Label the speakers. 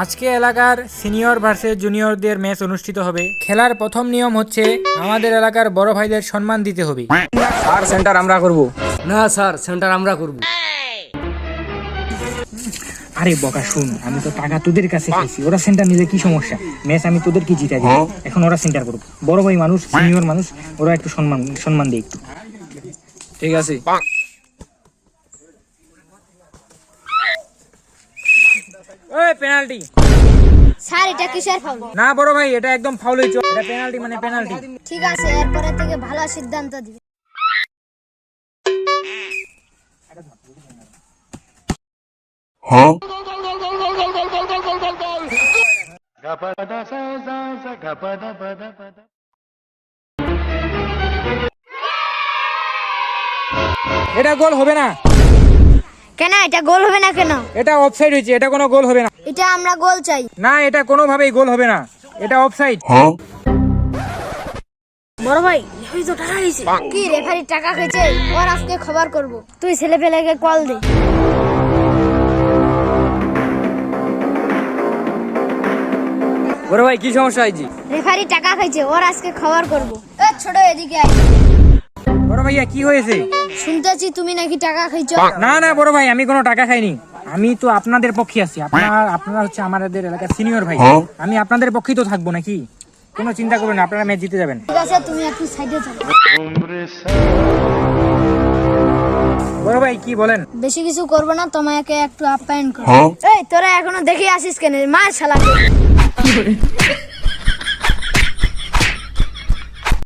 Speaker 1: আজকে এলাকার senior versus জুনিয়রদের match অনুষ্ঠিত হবে। খেলার প্রথম নিয়ম হচ্ছে আমাদের এলাকার বড় ভাইদের সম্মান দিতে হবে।
Speaker 2: স্যার সেন্টার আমরা করব।
Speaker 3: না স্যার, সেন্টার আমরা করব।
Speaker 4: আরে বকা শুন, আমি তো টাকা তোদের কাছে খাইছি, ওরা সেন্টার নিলে কি সমস্যা? ম্যাচ আমি তোদেরকে জিতা দিই, এখন ওরা সেন্টার করুক। বড় ভাই মানুষ, সিনিয়র মানুষ, ওরা একটু সম্মান দেয় একটু।
Speaker 2: ঠিক আছে।
Speaker 1: ওই পেনাল্টি।
Speaker 5: স্যার এটা কিসের ফাউল?
Speaker 1: না বড় ভাই, এটা একদম ফাউল হয়েছে, এটা পেনাল্টি মানে পেনাল্টি।
Speaker 5: ঠিক আছে, এরপরে থেকে ভালো সিদ্ধান্ত দিবে।
Speaker 1: এটা গোল হবে না।
Speaker 5: কেন এটা গোল হবে না কেন?
Speaker 1: এটা অফসাইড হয়েছে, এটা কোনো গোল হবে না।
Speaker 5: এটা আমরা গোল চাই।
Speaker 1: না, এটা কোনোভাবেই গোল হবে না, এটা অফসাইড।
Speaker 5: বড় ভাই ওই তো টাকা দিয়েছে। কি রেফারি টাকা খেয়েছে? ওর আজকে খবর করব। তুই ছেলে পেলেকে কল দে।
Speaker 2: বড় ভাই কি সমস্যা হয়েছে?
Speaker 5: রেফারি টাকা খাইছে, ওর আজকে খবর করব। এ ছোট এদিকে আয়।
Speaker 1: বড় ভাইয়া কি হয়েছে?
Speaker 5: শুনতেছি তুমি নাকি টাকা খাইছো।
Speaker 1: না না বড় ভাই, আমি কোনো টাকা খাইনি। আমি তো আপনাদের পক্ষে আছি, আপনারা হচ্ছে আমাদের এলাকার সিনিয়র ভাই। আমি আপনাদের পক্ষেই তো থাকবো নাকি? কোনো চিন্তা করবেন না, আপনারা ম্যাচ জিতে যাবেন।
Speaker 5: ঠিক আছে, তুমি একটু সাইডে যাও।
Speaker 1: বড় ভাই কি বলেন?
Speaker 5: বেশি কিছু করবে না, তোমাকে একটু আপ্যায়ন করব। এই তোরা এখনো দেখে আসিস কেন? মার শালাকে।